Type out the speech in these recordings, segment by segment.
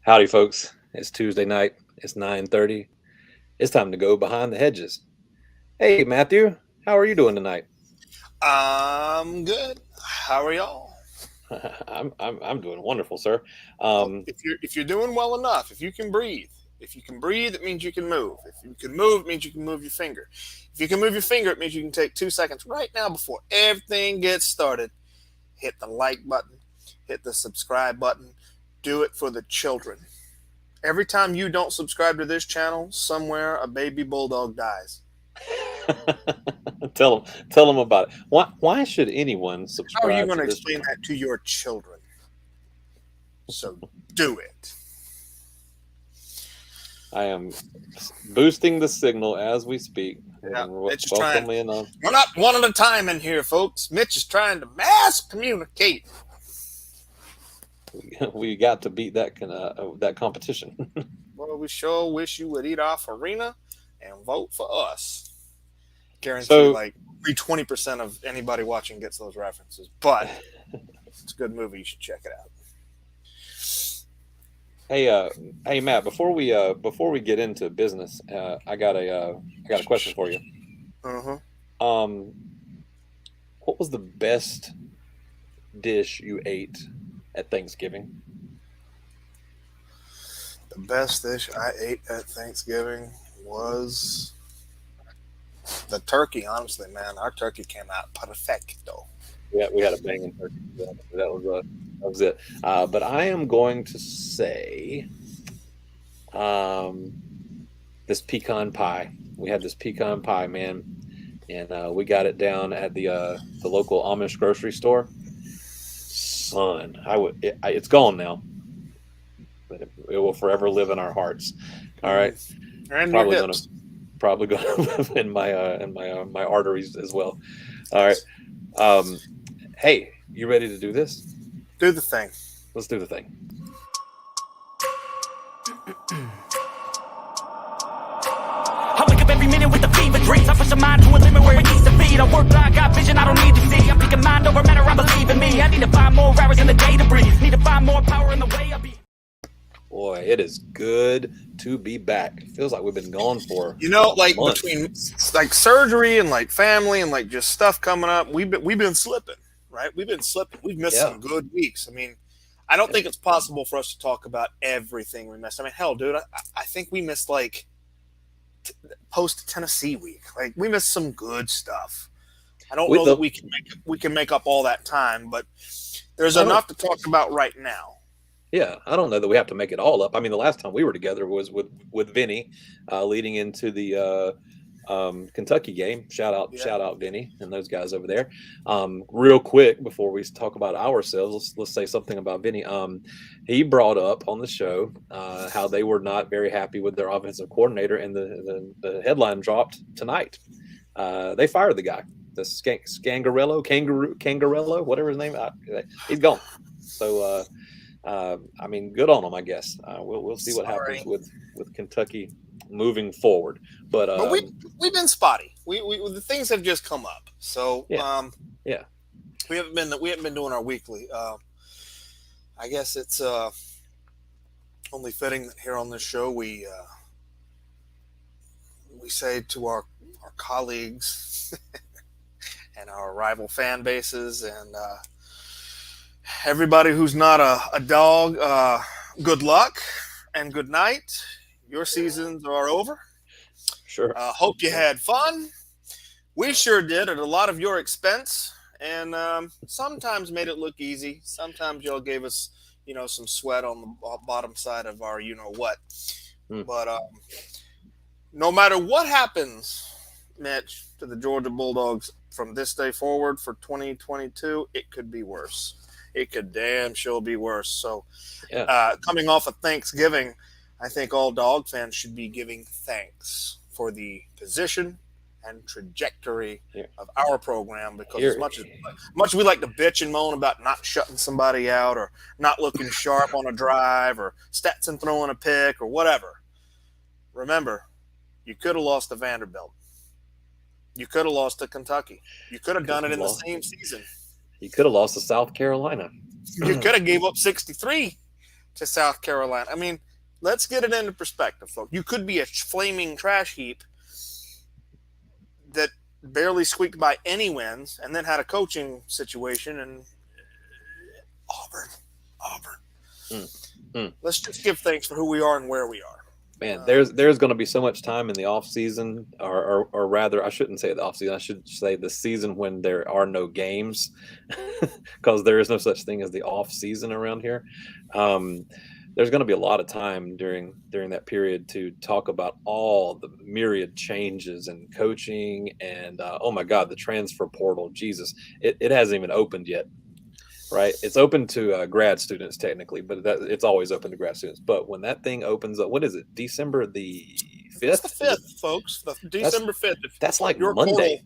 Howdy, folks. It's Tuesday night. It's 9:30. It's time to go behind the hedges. Hey, Matthew, how are you doing tonight? I'm good. How are y'all? I'm doing wonderful, sir. Well, Um, if you're doing well enough, if you can breathe, it means you can move. If you can move, it means you can move your finger. If you can move your finger, it means you can take 2 seconds right now before everything gets started. Hit the like button, hit the subscribe button. Do it for the children. Every time you don't subscribe to this channel, somewhere a baby bulldog dies. tell them about it. Why should anyone How are you subscribe going to to this explain channel? that to your children? So do it. I am boosting the signal as we speak. Yeah, And Mitch is trying. welcome in on. We're not one at a time in here, folks. Mitch is trying to mass communicate. We got to beat that competition. Well, we sure wish you would eat off Arena and vote for us. Guarantee So, like 20% of anybody watching gets those references. But it's a good movie. You should check it out. hey, hey, Matt. Before we get into business, I got a question for you. Uh-huh. Um, what was the best dish you ate at Thanksgiving? The best dish I ate at Thanksgiving was the turkey. Honestly, man, our turkey came out perfecto. We had a banging turkey. That was it. But I am going to say um, this pecan pie. We had this pecan pie, man, and we got it down at the local Amish grocery store. Son, it's gone now, but it will forever live in our hearts. All right, Mm. And your probably gonna hips. probably gonna live in my arteries as well. All right. Um, hey, you ready to do this? Do the thing. Let's do the thing. I wake up every minute with the fever dreams. I push my mind to a limit where it needs to be. I work blind, got vision I don't need to see. I'm picking mind over matter, I believe in me. I need to find more hours in the day to breathe. Need to find more power in the way I be. Boy, it is good to be back. Feels like we've been gone for Like months. between like surgery and like family and like just stuff coming up, we've been slipping, right? We've been slipping. We've missed Yeah. some good weeks. I mean, I don't think it's possible for us to talk about everything we missed. I mean, hell, dude, I think we missed like post Tennessee week. Like we missed some good stuff. I don't We, know the, that we can make up all that time, but there's I don't. enough to talk about right now. Yeah, I don't know that we have to make it all up. I mean, the last time we were together was with Vinny, leading into the Kentucky game. Yeah. Shout out, Vinny, and those guys over there. Real quick before we talk about ourselves, let's say something about Vinny. He brought up on the show how they were not very happy with their offensive coordinator, and the headline dropped tonight. They fired the guy, the Cangarello, whatever his name. He's gone. So. I mean, good on them, I guess. We'll see what happens Sorry. with Kentucky moving forward. But But we've been spotty. We the things have just come up. So yeah, yeah, we haven't been doing our weekly. I guess it's only fitting that here on this show we say to our colleagues and our rival fan bases and everybody who's not a dog, good luck and good night. Your seasons are over. sure. Hope you had fun. We sure did at a lot of your expense, and sometimes made it look easy. Sometimes y'all gave us, some sweat on the bottom side of our, what. Hmm. But no matter what happens, Mitch, to the Georgia Bulldogs from this day forward for 2022, it could be worse. It could damn sure be worse. So, Yeah, coming off of Thanksgiving, I think all dog fans should be giving thanks for the position and trajectory yeah. of our program because Here, as much as we like to bitch and moan about not shutting somebody out or not looking sharp on a drive or Stetson throwing a pick or whatever, remember, you could have lost to Vanderbilt. You could have lost to Kentucky. You could have done it in the same season. he could have lost to South Carolina. You could have gave up 63 to South Carolina. I mean, let's get it into perspective, folks. You could be a flaming trash heap that barely squeaked by any wins and then had a coaching situation and Auburn. Let's just give thanks for who we are and where we are. Man, there's going to be so much time in the off season, or rather, I shouldn't say the off season. I should say the season when there are no games, because there is no such thing as the off season around here. There's going to be a lot of time during that period to talk about all the myriad changes in coaching and oh my God, the transfer portal. Jesus, it hasn't even opened yet. Right, it's open to grad students technically, but it's always open to grad students. But when that thing opens up, what is it? December the 5th. It's the 5th, folks. December 5th. That's like Monday. Portal,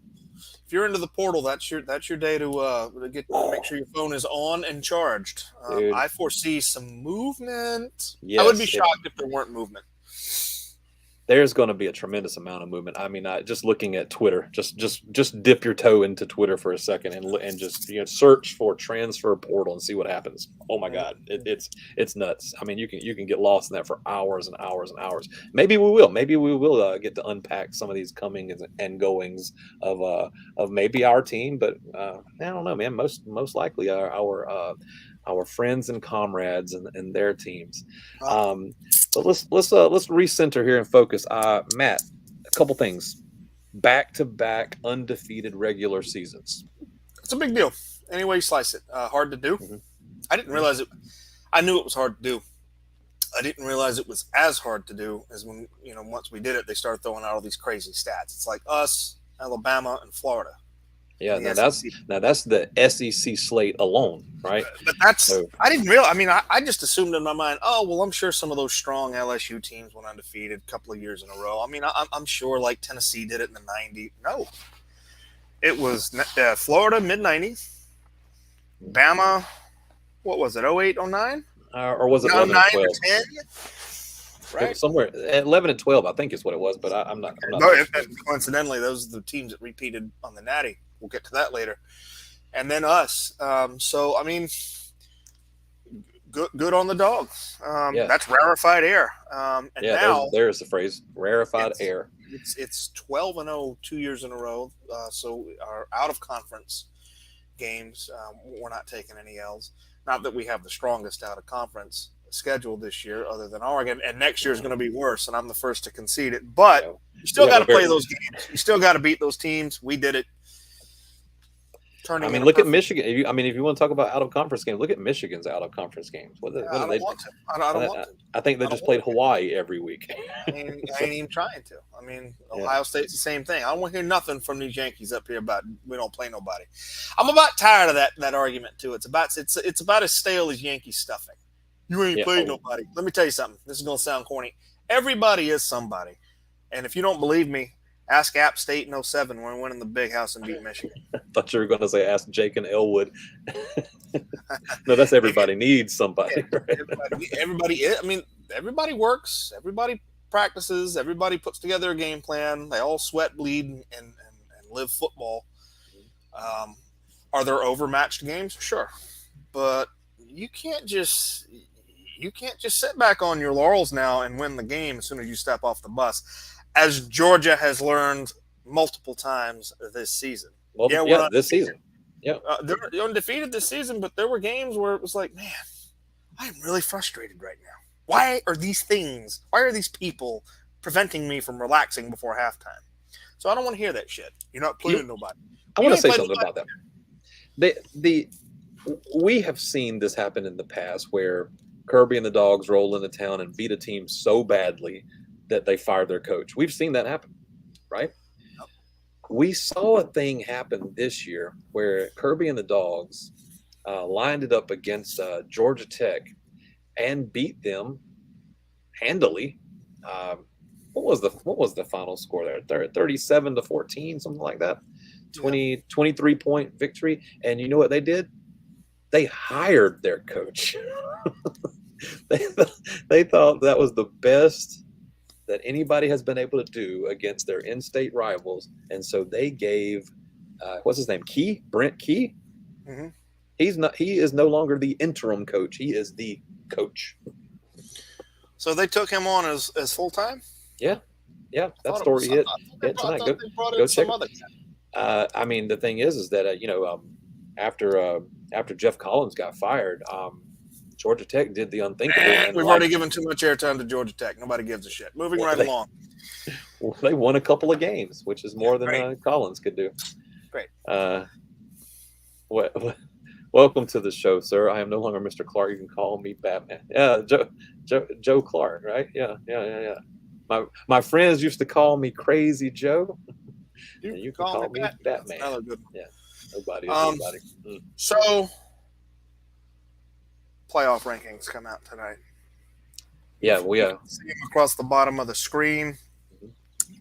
if you're into the portal, that's your day to make sure your phone is on and charged. I foresee some movement. Yes, I would be shocked if there weren't movement. There's going to be a tremendous amount of movement. I mean, just looking at Twitter, just dip your toe into Twitter for a second and just search for transfer portal and see what happens. Oh my God, it's nuts. I mean, you can get lost in that for hours and hours and hours. Maybe we will get to unpack some of these comings and goings of maybe our team, but I don't know, man. Most likely our friends and comrades and their teams. But let's recenter here and focus. Matt, a couple things. Back-to-back undefeated regular seasons. It's a big deal. Any way you slice it. Hard to do. Mm-hmm. I didn't realize it. I knew it was hard to do. I didn't realize it was as hard to do as when, once we did it, they started throwing out all these crazy stats. It's like us, Alabama, and Florida. Yeah, now that's the SEC slate alone, right? But I didn't realize. I mean, I just assumed in my mind, oh well, I'm sure some of those strong LSU teams went undefeated a couple of years in a row. I mean, I'm sure like Tennessee did it in the '90s. No, it was Florida mid '90s, Bama. What was it? 08, 09? Or was it 11 9 12? or 10? Right, somewhere 11 and 12, I think is what it was. But I'm not. No, coincidentally, those are the teams that repeated on the Natty. We'll get to that later. And then us. So, I mean, good on the Dogs. That's rarefied air. And now there's the phrase, rarefied air. It's 12-0 2 years in a row. So our out-of-conference games, we're not taking any L's. Not that we have the strongest out-of-conference schedule this year other than Oregon. And next year is going to be worse, and I'm the first to concede it. But you still got to play those games. You still got to beat those teams. We did it. I mean, look at Michigan. If you want to talk about out-of-conference games, look at Michigan's out-of-conference games. I don't want to. I think they just played Hawaii every week. I ain't even trying to. I mean, Ohio State's the same thing. I don't want to hear nothing from these Yankees up here about we don't play nobody. I'm about tired of that argument too. It's about as stale as Yankee stuffing. You ain't played nobody. Let me tell you something. This is going to sound corny. Everybody is somebody. And if you don't believe me, ask App State in 07 when we went in the big house and beat Michigan. I thought you were going to say ask Jake and Elwood. No, that's everybody needs somebody. Right? Everybody works. Everybody practices. Everybody puts together a game plan. They all sweat, bleed, and live football. Are there overmatched games? Sure. But you can't just sit back on your laurels now and win the game as soon as you step off the bus. As Georgia has learned multiple times this season. This season. Yeah, they're undefeated this season, but there were games where it was like, man, I'm really frustrated right now. Why are these people preventing me from relaxing before halftime? So I don't want to hear that shit. You're not playing nobody. I want to say something about that. We have seen this happen in the past where Kirby and the Dogs roll into town and beat a team so badly that they fired their coach. We've seen that happen, right? Yep. We saw a thing happen this year where Kirby and the Dogs lined it up against Georgia Tech and beat them handily. What was the final score there? 37-14, something like that. 23-point victory. And you know what they did? They hired their coach. They thought that was the best that anybody has been able to do against their in-state rivals, and so they gave what's his name, Brent Key. Mm-hmm. He is no longer the interim coach. He is the coach. So they took him on as full time. Yeah, that story hit tonight. Go check it. I mean, the thing is that after Jeff Collins got fired, Georgia Tech did the unthinkable. And we've already given too much airtime to Georgia Tech. Nobody gives a shit. Moving right along. Well, they won a couple of games, which is more than Collins could do. Great. Welcome to the show, sir. I am no longer Mr. Clark. You can call me Batman. Yeah, Joe Clark, right? Yeah. My friends used to call me Crazy Joe. You can call me Batman. Another good one. Yeah, nobody. So, playoff rankings come out tonight. Yeah, we see them across the bottom of the screen.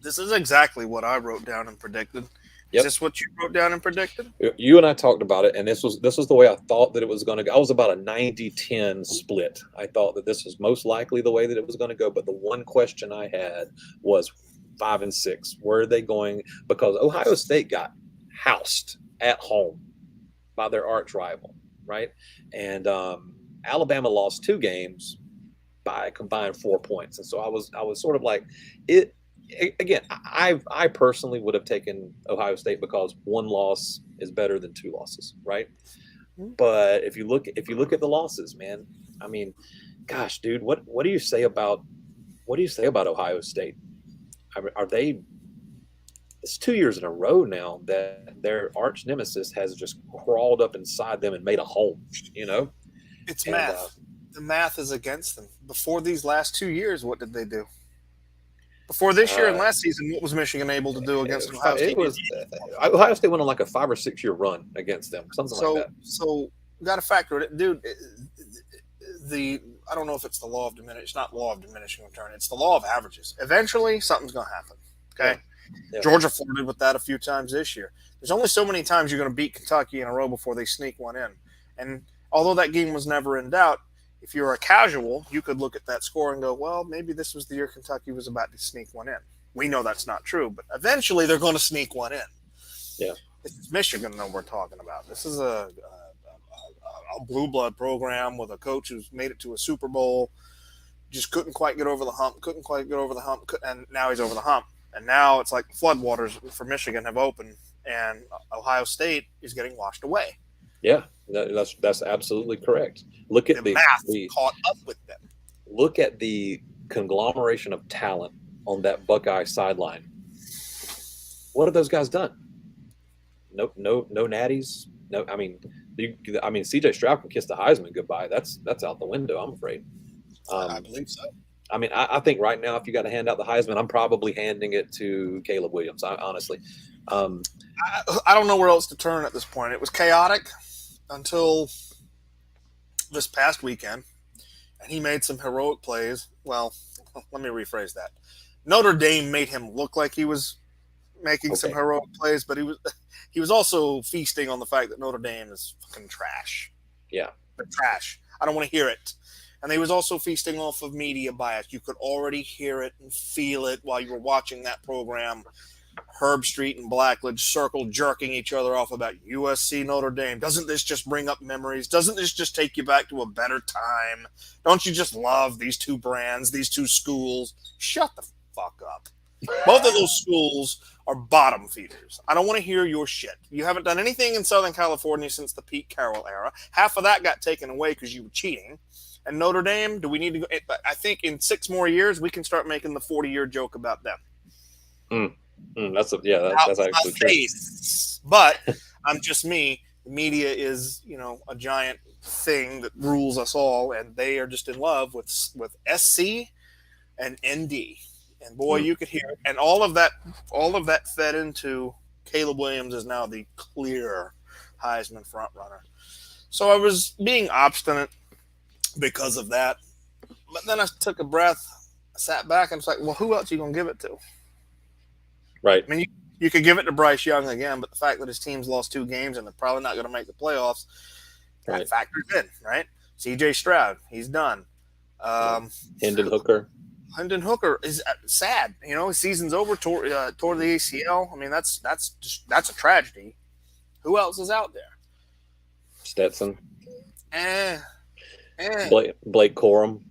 This is exactly what I wrote down and predicted. Is this what you wrote down and predicted? You and I talked about it, and this was the way I thought that it was going to go. I was about a 90-10 split. I thought that this was most likely the way that it was going to go, but the one question I had was 5 and 6. Where are they going? Because Ohio State got housed at home by their arch rival, right? And Alabama lost 2 games by a combined 4 points, and so I was sort of like it. Again, I personally would have taken Ohio State because 1 loss is better than 2 losses, right? But if you look at the losses, man, I mean, gosh, dude, what do you say about Ohio State? Are they? It's 2 years in a row now that their arch nemesis has just crawled up inside them and made a home. It's math. The math is against them. Before these last 2 years, what did they do? Before this year and last season, what was Michigan able to do against Ohio State? Ohio State went on like a 5 or 6 year run against them, something like that. So we got to factor it, dude. I don't know if it's the law of diminishing. It's not law of diminishing return. It's the law of averages. Eventually, something's going to happen. Okay, Yeah. Georgia flirted with that a few times this year. There's only so many times you're going to beat Kentucky in a row before they sneak one in. And although that game was never in doubt, if you're a casual, you could look at that score and go, well, maybe this was the year Kentucky was about to sneak one in. We know that's not true, but eventually they're going to sneak one in. Yeah. This is Michigan that we're talking about. This is a blue blood program with a coach who's made it to a Super Bowl, just couldn't quite get over the hump, and now he's over the hump. And now it's like floodwaters for Michigan have opened, and Ohio State is getting washed away. Yeah, that's absolutely correct. Look at the math caught up with them. Look at the conglomeration of talent on that Buckeye sideline. What have those guys done? No natties. No, I mean, C.J. Stroud can kiss the Heisman goodbye. That's out the window, I'm afraid. I believe so. I mean, I think right now, if you got to hand out the Heisman, I'm probably handing it to Caleb Williams. Honestly, I don't know where else to turn at this point. It was chaotic until this past weekend, and he made some heroic plays. Well, let me rephrase that. Notre Dame made him look like he was making some heroic plays, but he was also feasting on the fact that Notre Dame is fucking trash. Yeah, they're trash. I don't want to hear it. And he was also feasting off of media bias. You could already hear it and feel it while you were watching that program. Herb Street and Blackledge circle jerking each other off about USC Notre Dame. Doesn't this just bring up memories? Doesn't this just take you back to a better time? Don't you just love these 2 brands, these 2 schools? Shut the fuck up. Both of those schools are bottom feeders. I don't want to hear your shit. You haven't done anything in Southern California since the Pete Carroll era. Half of that got taken away because you were cheating. And Notre Dame, do we need to go? I think in 6 more years, we can start making the 40-year joke about them. That's actually true. But I'm just me. The media is, a giant thing that rules us all, and they are just in love with SC and ND. And boy, you could hear it. And all of that fed into Caleb Williams is now the clear Heisman front runner. So I was being obstinate because of that. But then I took a breath, sat back, and was like, well, who else are you going to give it to? Right. I mean, you could give it to Bryce Young again, but the fact that his team's lost 2 games and they're probably not going to make the playoffs, that factors in, right? C.J. Stroud, he's done. Hendon Hooker is sad. His season's over, tore the ACL. I mean, that's a tragedy. Who else is out there? Stetson. Blake Corum.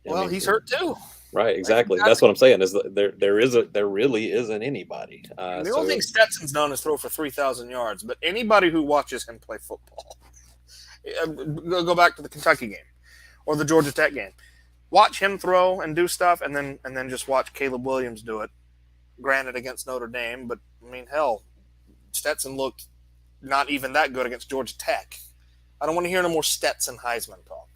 Well, he's hurt too. Right, exactly. That's what I'm saying. Is there really isn't anybody. The only thing Stetson's done is throw for 3,000 yards. But anybody who watches him play football, go back to the Kentucky game or the Georgia Tech game, watch him throw and do stuff, and then just watch Caleb Williams do it. Granted, against Notre Dame, but I mean, hell, Stetson looked not even that good against Georgia Tech. I don't want to hear no more Stetson Heisman talk.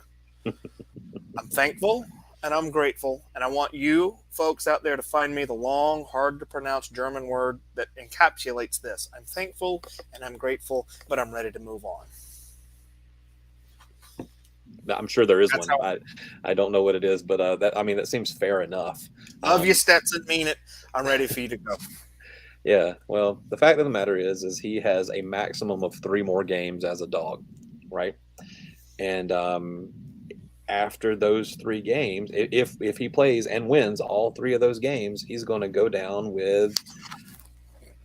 I'm thankful. And I'm grateful, and I want you folks out there to find me the long, hard-to-pronounce German word that encapsulates this. I'm thankful, and I'm grateful, but I'm ready to move on. I'm sure there is one. I don't know what it is, but that seems fair enough. Love you, Stetson. Mean it. I'm ready for you to go. Yeah, well, the fact of the matter is he has a maximum of 3 more games as a Dog, right? And after those 3 games, if he plays and wins all 3 of those games, he's going to go down with,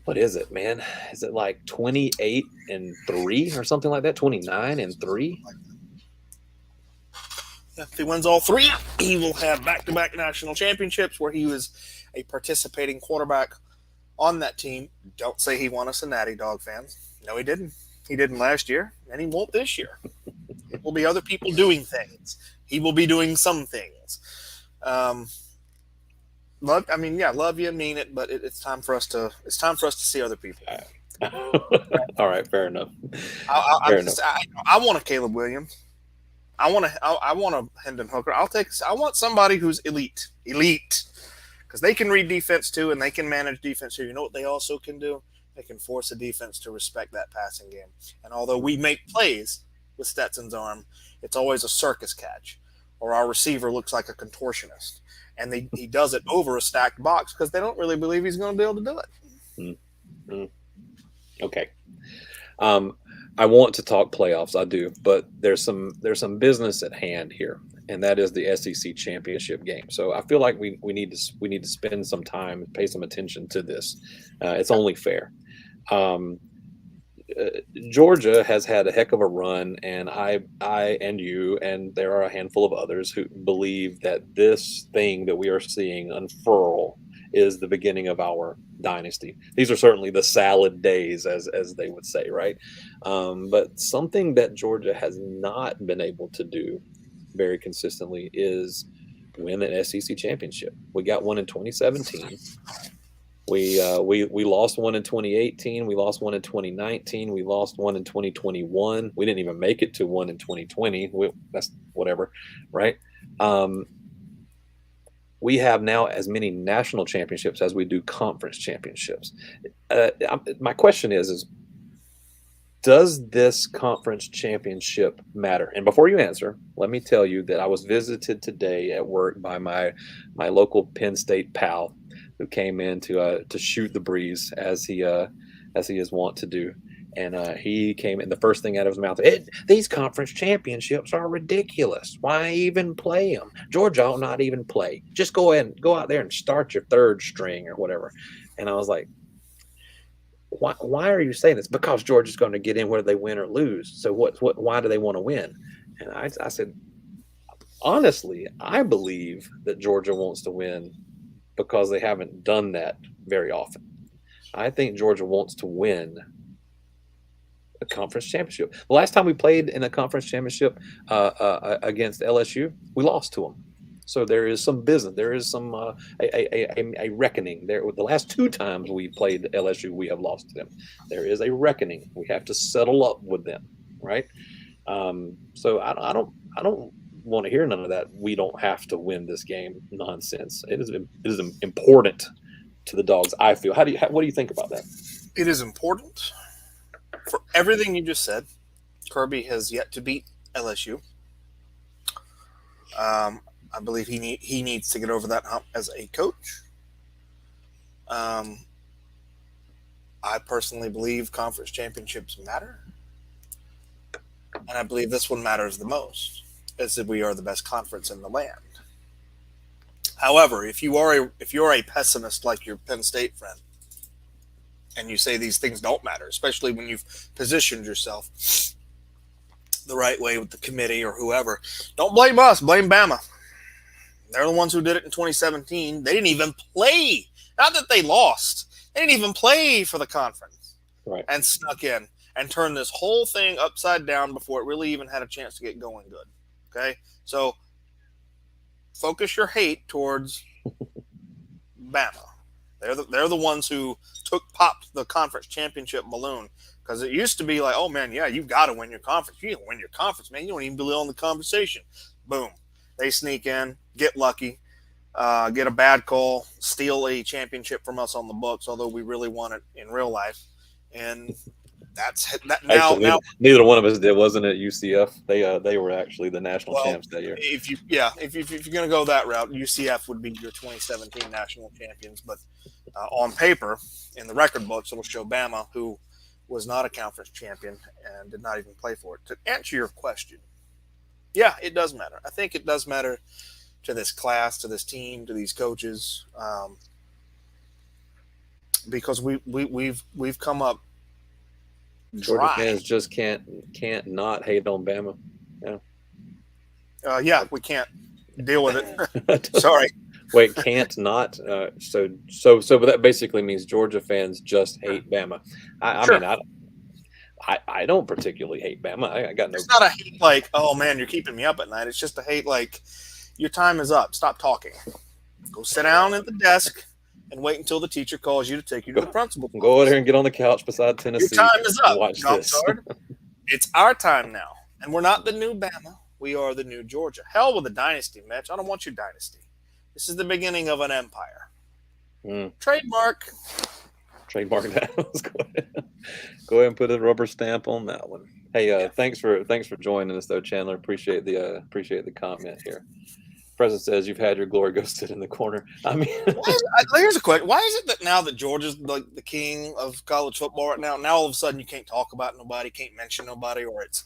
what is it, man? Is it like 28-3 or something like that? 29-3? If he wins all 3, he will have back-to-back national championships where he was a participating quarterback on that team. Don't say he won us a natty, Dog fans. No, he didn't. He didn't last year, and he won't this year. It will be other people doing things. He will be doing some things. Love you, mean it, but it's time for us to see other people. All right, fair enough. I want a Caleb Williams. I want a Hendon Hooker. I want somebody who's elite, because they can read defense too, and they can manage defense too. You know what they also can do? They can force a defense to respect that passing game. And although we make plays with Stetson's arm, it's always a circus catch, or our receiver looks like a contortionist, and he does it over a stacked box because they don't really believe he's going to be able to do it. Mm-hmm. Okay. I want to talk playoffs, I do, but there's some business at hand here, and that is the SEC championship game. So I feel like we need to spend some time, pay some attention to this. It's only fair. Georgia has had a heck of a run, and I and you, and there are a handful of others who believe that this thing that we are seeing unfurl is the beginning of our dynasty. These are certainly the salad days, as they would say, right? But something that Georgia has not been able to do very consistently is win an SEC championship. We got one in 2017. We lost one in 2018. We lost one in 2019. We lost one in 2021. We didn't even make it to one in 2020. That's whatever, right? We have now as many national championships as we do conference championships. My question is does this conference championship matter? And before you answer, let me tell you that I was visited today at work by my local Penn State pal, who came in to shoot the breeze as he is wont to do. And he came in, the first thing out of his mouth, these conference championships are ridiculous. Why even play them? Georgia ought not even play. Just go out there and start your 3rd string or whatever. And I was like, why are you saying this? Because Georgia's going to get in whether they win or lose. So why do they want to win? And I said, honestly, I believe that Georgia wants to win because they haven't done that very often. I think Georgia wants to win a conference championship. The last time we played in a conference championship against LSU, we lost to them. So there is some business. There is some a reckoning there. The last 2 times we played LSU, we have lost to them. There is a reckoning. We have to settle up with them, right? So I don't want to hear none of that. We don't have to win this game nonsense. It is important to the Dogs, I feel. What do you think about that? It is important for everything you just said. Kirby has yet to beat LSU. I believe he needs to get over that hump as a coach. I personally believe conference championships matter, and I believe this one matters the most, as that we are the best conference in the land. However, if you're a pessimist like your Penn State friend, and you say these things don't matter, especially when you've positioned yourself the right way with the committee or whoever, don't blame us, blame Bama. They're the ones who did it in 2017. They didn't even play. Not that they lost. They didn't even play for the conference. Right. And snuck in and turned this whole thing upside down before it really even had a chance to get going good. Okay? So focus your hate towards Bama. They're the ones who popped the conference championship balloon, because it used to be like, oh man, yeah, you got to win your conference. You don't win your conference, man. You don't even belong in the conversation. Boom, they sneak in, get lucky, get a bad call, steal a championship from us on the books, although we really won it in real life, and that's that now. Actually, neither one of us did, wasn't it? UCF, they were actually the national champs that year. If you're gonna go that route, UCF would be your 2017 national champions. But on paper, in the record books, it'll show Bama, who was not a conference champion and did not even play for it. To answer your question, yeah, it does matter. I think it does matter to this class, to this team, to these coaches, because we've come up. Georgia fans just can't not hate on Bama. Yeah, we can't deal with it. Sorry. Wait, can't not. So that basically means Georgia fans just hate Bama. Sure. I mean, I don't particularly hate Bama. I got no. It's not a hate like, oh man, you're keeping me up at night. It's just a hate like, your time is up. Stop talking. Go sit down at the desk and wait until the teacher calls you to take you to the principal. Go over there and get on the couch beside Tennessee. Your time is up. Watch this. It's our time now. And we're not the new Bama. We are the new Georgia. Hell with a dynasty, Mitch. I don't want your dynasty. This is the beginning of an empire. Trademark that. Let's go ahead and put a rubber stamp on that one. Hey, thanks for joining us though, Chandler. Appreciate the comment here. President says you've had your glory. Go sit in the corner. I mean, here's a question: why is it that now that Georgia's like the king of college football right now? Now all of a sudden you can't talk about nobody, can't mention nobody, or it's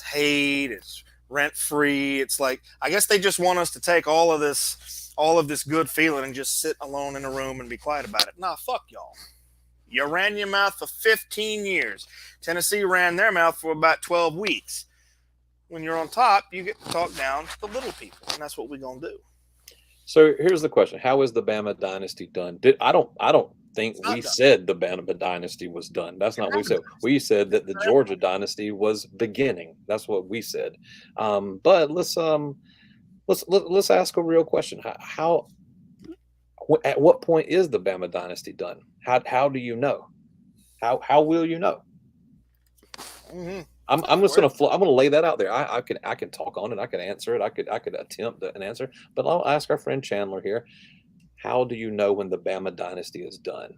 hate, it's rent free. It's like, I guess they just want us to take all of this good feeling and just sit alone in a room and be quiet about it. Nah, fuck y'all. You ran your mouth for 15 years. Tennessee ran their mouth for about 12 weeks. When you're on top, you get to talk down to the little people, and that's what we're gonna do. So here's the question: how is the Bama dynasty done? I don't think we said the Bama dynasty was done. That's not what we said. We said that the Georgia dynasty was beginning. That's what we said. But let's ask a real question: at what point is the Bama dynasty done? How do you know? How will you know? Mm-hmm. I'm just gonna I'm gonna lay that out there. I can talk on it. I can answer it. I could attempt an answer, but I'll ask our friend Chandler here. How do you know when the Bama dynasty is done?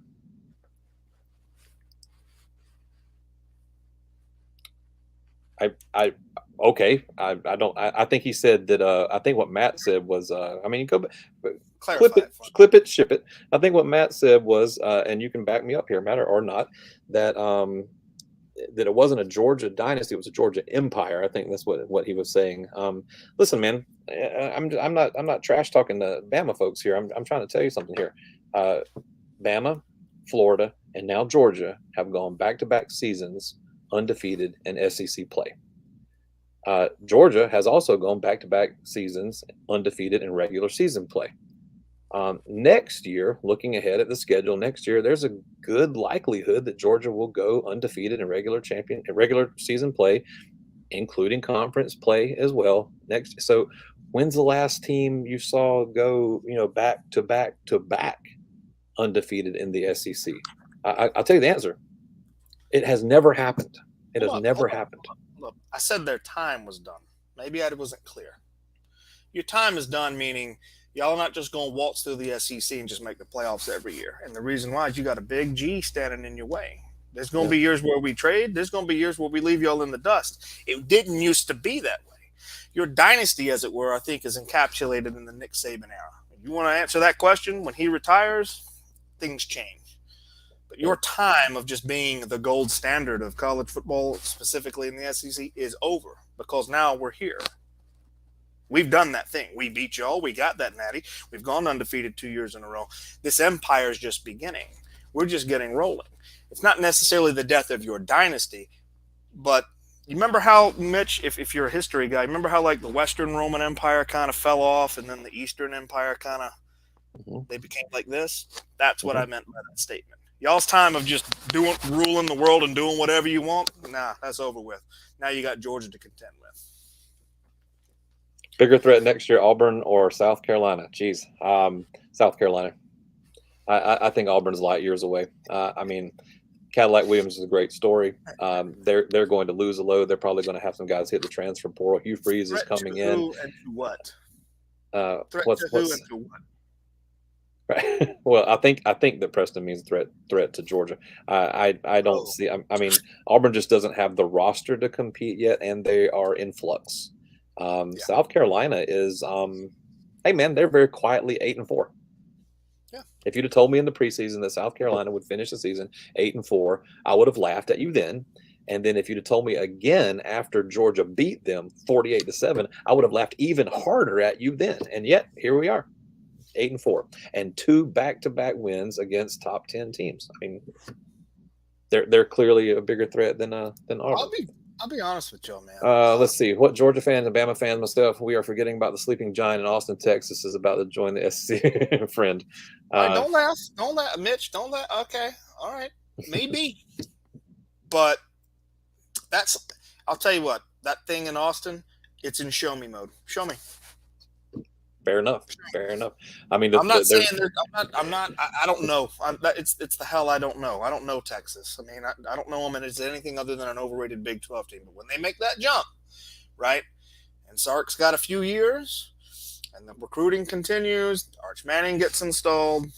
I think he said that. I think what Matt said was. I mean, go clip it, ship it. I think what Matt said was, and you can back me up here, Matt, or not, that that it wasn't a Georgia dynasty; it was a Georgia empire. I think that's what he was saying. Listen, man, I'm not trash talking the Bama folks here. I'm trying to tell you something here. Bama, Florida, and now Georgia have gone back-to-back seasons undefeated in SEC play. Georgia has also gone back-to-back seasons undefeated in regular season play. Next year, looking ahead at the schedule, next year there's a good likelihood that Georgia will go undefeated in regular season play, including conference play as well. So when's the last team you saw go, back to back undefeated in the SEC? I'll tell you the answer. It has never happened. It has never happened. Look, I said their time was done. Maybe I wasn't clear. Your time is done, meaning y'all are not just going to waltz through the SEC and just make the playoffs every year. And the reason why is you got a big G standing in your way. There's going to be years where we trade. There's going to be years where we leave y'all in the dust. It didn't used to be that way. Your dynasty, as it were, I think is encapsulated in the Nick Saban era. If you want to answer that question, when he retires, things change. But your time of just being the gold standard of college football, specifically in the SEC, is over, because now we're here. We've done that thing. We beat y'all. We got that natty. We've gone undefeated 2 years in a row. This empire is just beginning. We're just getting rolling. It's not necessarily the death of your dynasty, but You remember how, Mitch, if you're a history guy, remember how like the Western Roman Empire kind of fell off and then the Eastern Empire kind of, they became like this? That's what I meant by that statement. Y'all's time of just ruling the world and doing whatever you want, nah, that's over with. Now you got Georgia to contend with. Bigger threat next year, Auburn or South Carolina? Jeez, South Carolina. I think Auburn's light years away. I mean, Cadillac Williams is a great story. They're going to lose a load. They're probably going to have some guys hit the transfer portal. Hugh Freeze is coming in. Who and to what? Threat What's to who and to what? Right. Well, I think that Preston means threat to Georgia. I don't see. I mean, Auburn just doesn't have the roster to compete yet, and they are in flux. South Carolina is, hey man, they're very quietly 8-4. Yeah. If you'd have told me in the preseason that South Carolina would finish the season 8-4, I would have laughed at you then. And then if you'd have told me again after Georgia beat them 48-7, I would have laughed even harder at you then. And yet here we are, 8-4, and 2 back-to-back wins against top 10 teams. I mean, they're clearly a bigger threat than Auburn. I'll be honest with you, man. Let's see. What Georgia fans and Bama fans, myself, we are forgetting about the sleeping giant in Austin, Texas, is about to join the SEC. Friend. Don't laugh. Don't laugh. Mitch, don't laugh. Okay. All right. Maybe. But I'll tell you what, that thing in Austin, it's in show me mode. Show me. Fair enough. I mean, I'm not saying I'm not. I don't know. It's the hell I don't know. I don't know Texas. I mean, I don't know them, and it's anything other than an overrated Big 12 team. But when they make that jump, right, and Sark's got a few years, and the recruiting continues, Arch Manning gets installed.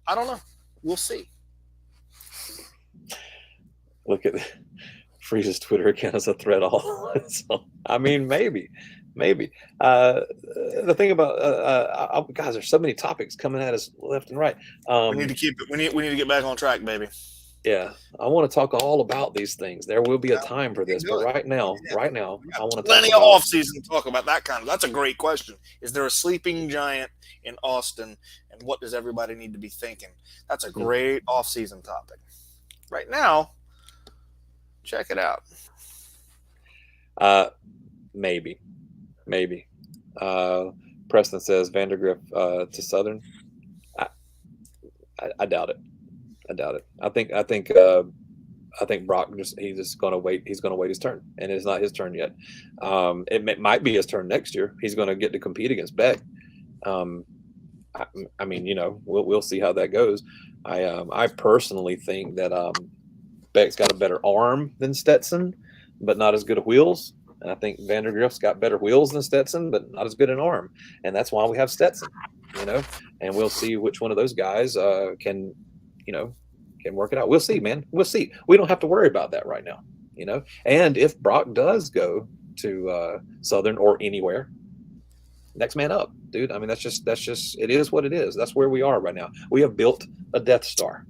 I don't know. We'll see. Look at Freeze's Twitter account as a threat all. So, I mean, maybe. The thing about guys, there's so many topics coming at us left and right. We need to keep it. We need to get back on track, baby. Yeah, I want to talk all about these things. There will be a time for this, but right now, I want to plenty talk of off season to talk about that kind of. That's a great question. Is there a sleeping giant in Austin, and what does everybody need to be thinking? That's a great off season topic. Right now, check it out. Maybe. Preston says Vandergrift to Southern. I doubt it. I think Brock he's just going to wait. He's going to wait his turn, and it's not his turn yet. It might be his turn next year. He's going to get to compete against Beck. I mean, you know, we'll see how that goes. I personally think that Beck's got a better arm than Stetson, but not as good at wheels. And I think Vandergrift's got better wheels than Stetson, but not as good an arm. And that's why we have Stetson, you know, and we'll see which one of those guys can work it out. We'll see, man. We'll see. We don't have to worry about that right now, you know. And if Brock does go to Southern or anywhere, next man up, dude. I mean, that's just it is what it is. That's where we are right now. We have built a Death Star.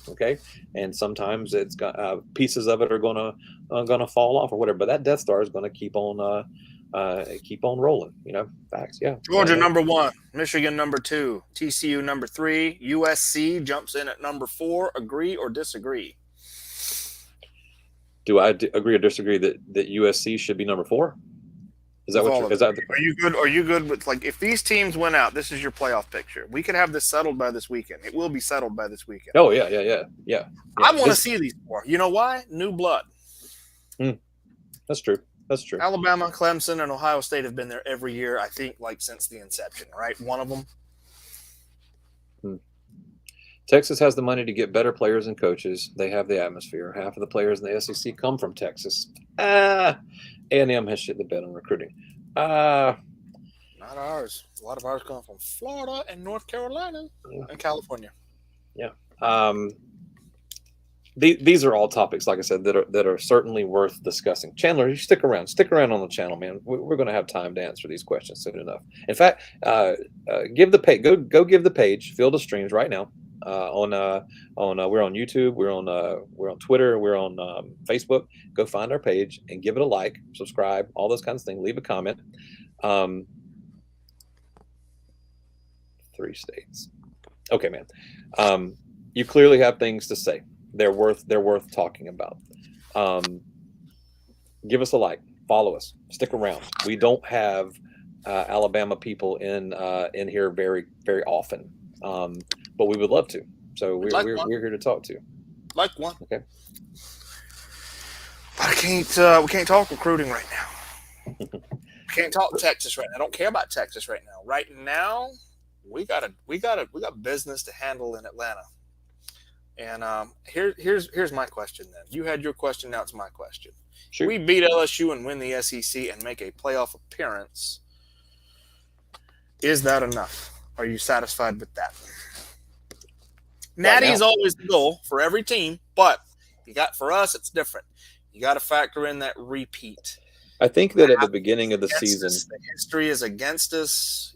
Okay, and sometimes it's got pieces of it are gonna fall off or whatever, but that Death Star is gonna keep on rolling. You know, facts. Yeah. Georgia number 1, Michigan number 2, TCU number 3, USC jumps in at number 4. Agree or disagree? Do I agree or disagree that USC should be number 4? Is that what? Are you good? Are you good with, like, if these teams went out? This is your playoff picture. We could have this settled by this weekend. It will be settled by this weekend. Oh yeah. I want to see these 4. You know why? New blood. That's true. Alabama, Clemson, and Ohio State have been there every year. I think, like, since the inception. Right? One of them. Texas has the money to get better players and coaches. They have the atmosphere. Half of the players in the SEC come from Texas. A&M has shit the bed on recruiting. Not ours. A lot of ours come from Florida and North Carolina and California. Yeah. These are all topics, like I said, that are certainly worth discussing. Chandler, you stick around on the channel, man. We're going to have time to answer these questions soon enough. In fact, give the page, go give the page Field of Streams right now. We're on YouTube, we're on Twitter, we're on Facebook. Go find our page and give it a like, subscribe, all those kinds of things. Leave a comment. 3 states. Okay, man. You clearly have things to say. They're worth talking about. give us a like, follow us, stick around. We don't have Alabama people in here very, very often, but we would love to. So we're here to talk to. Like one. Okay. But we can't talk recruiting right now. We can't talk Texas right now. I don't care about Texas right now. Right now, we got business to handle in Atlanta. And here's my question then. You had your question, now it's my question. Sure. We beat LSU and win the SEC and make a playoff appearance. Is that enough? Are you satisfied with that? Natty is always the goal for every team, but for us, it's different. You got to factor in that repeat. I think that at the beginning of the season, the history is against us.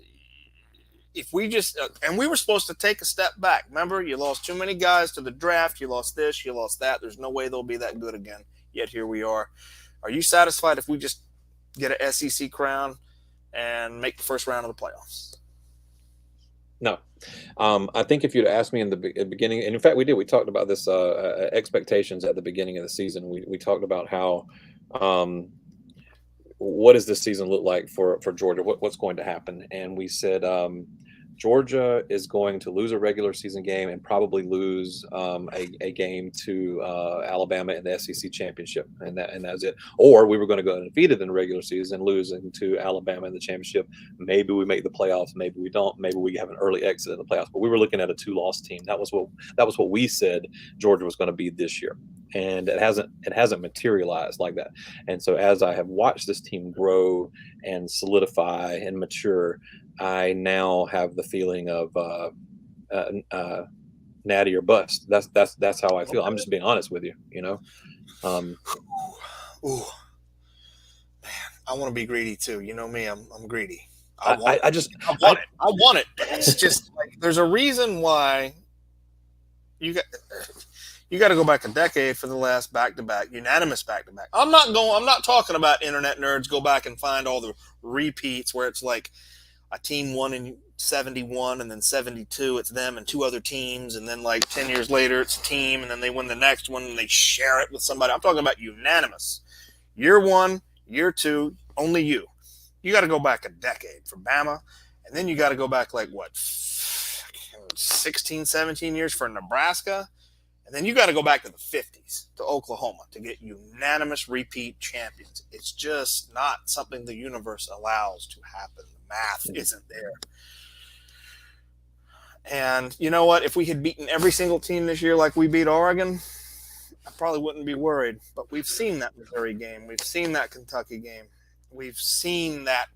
If we just and we were supposed to take a step back. Remember, you lost too many guys to the draft. You lost this. You lost that. There's no way they'll be that good again. Yet here we are. Are you satisfied if we just get an SEC crown and make the first round of the playoffs? No. I think if you'd asked me in the beginning, and in fact we did, we talked about this expectations at the beginning of the season. We talked about how what does this season look like for Georgia? What's going to happen? And we said Georgia is going to lose a regular season game and probably lose a game to Alabama in the SEC championship, and that's it. Or we were going to go undefeated in the regular season, losing to Alabama in the championship. Maybe we make the playoffs, maybe we don't. Maybe we have an early exit in the playoffs. But we were looking at a 2-loss team. That was what we said Georgia was going to be this year, and it hasn't materialized like that. And so as I have watched this team grow and solidify and mature, I now have the feeling of natty or bust. That's how I feel. I'm just being honest with you. Ooh, man, I want to be greedy too. You know me, I'm greedy. I want it. It's just like there's a reason why you got to go back a decade for the last unanimous back-to-back. I'm not talking about internet nerds. Go back and find all the repeats where it's like a team won in 71 and then 72, it's them and two other teams. And then like 10 years later, it's a team and then they win the next one and they share it with somebody. I'm talking about unanimous. Year 1, year 2, only you. You got to go back a decade for Bama. And then you got to go back like 16, 17 years for Nebraska. And then you got to go back to the 50s to Oklahoma to get unanimous repeat champions. It's just not something the universe allows to happen. The math isn't there. And you know what? If we had beaten every single team this year like we beat Oregon, I probably wouldn't be worried. But we've seen that Missouri game. We've seen that Kentucky game. We've seen that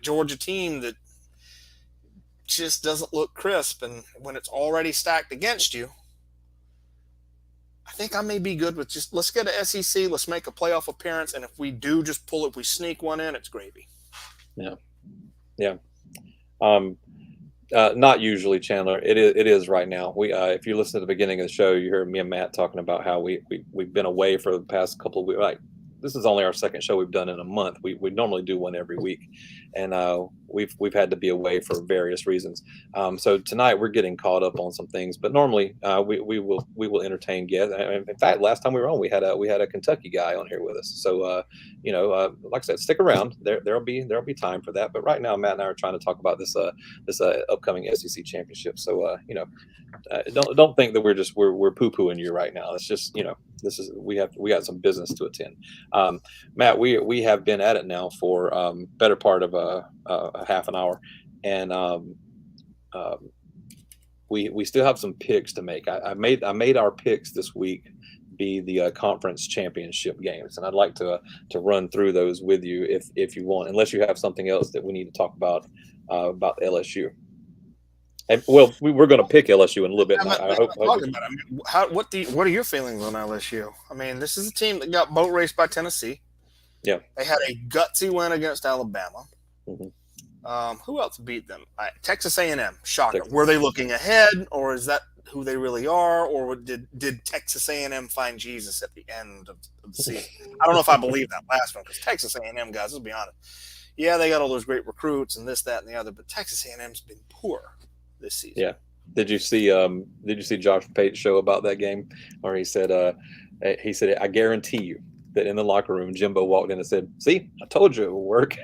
Georgia team that just doesn't look crisp, and when it's already stacked against you, I think I may be good with just let's get an SEC, let's make a playoff appearance, and if we do just pull it, if we sneak one in, it's gravy. Yeah. Not usually, Chandler. It is right now. We if you listen to the beginning of the show, you heard me and Matt talking about how we've been away for the past couple of weeks. Like, this is only our second show we've done in a month. We normally do one every week, and we've had to be away for various reasons. So tonight we're getting caught up on some things, but normally we will entertain guests. In fact, last time we were on, we had a Kentucky guy on here with us. So like I said, stick around. There'll be time for that. But right now, Matt and I are trying to talk about this upcoming SEC championship. So don't think that we're poo-pooing you right now. It's just we got some business to attend. Matt, we have been at it now for better part of a half an hour, and we still have some picks to make. I made our picks this week be the conference championship games, and I'd like to run through those with you if you want, unless you have something else that we need to talk about LSU. And, well, we're going to pick LSU in a little bit. What are your feelings on LSU? I mean, this is a team that got boat raced by Tennessee. Yeah, they had a gutsy win against Alabama. Mm-hmm. Who else beat them? Texas A&M. Shocker. Were they looking ahead, or is that who they really are, or did Texas A&M find Jesus at the end of the season? I don't know if I believe that last one, because Texas A&M guys, let's be honest. Yeah, they got all those great recruits and this, that, and the other, but Texas A&M's been poor this season. Yeah. Did you see Josh Pate's show about that game, where he said I guarantee you that in the locker room, Jimbo walked in and said, "See, I told you it would work."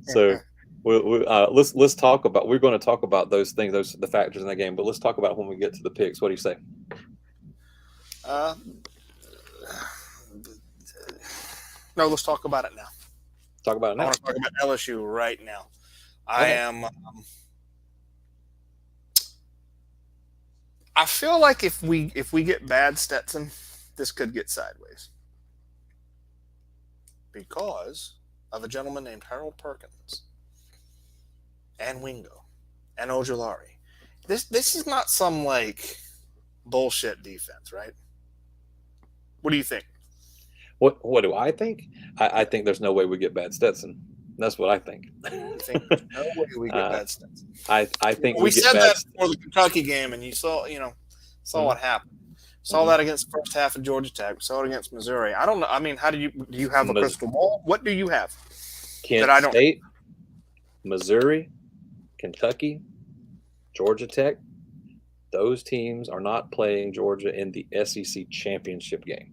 So let's talk about. We're going to talk about those things, the factors in that game. But let's talk about when we get to the picks. What do you say? No, let's talk about it now. Talk about it now. I want to talk about LSU right now. Okay. I feel like if we get bad Stetson, this could get sideways because of a gentleman named Harold Perkins and Wingo and Ojulari. This is not some like bullshit defense, right? What do you think? What do I think? I think there's no way we get bad Stetson. That's what I think. You think there's no way we get bad Stetson? I think we get said bad that before the Kentucky game, and you saw what happened. Saw that against the first half of Georgia Tech. We saw it against Missouri. I don't know. I mean, how do you have a crystal ball? What do you have? Kent State, Missouri, Kentucky, Georgia Tech. Those teams are not playing Georgia in the SEC championship game.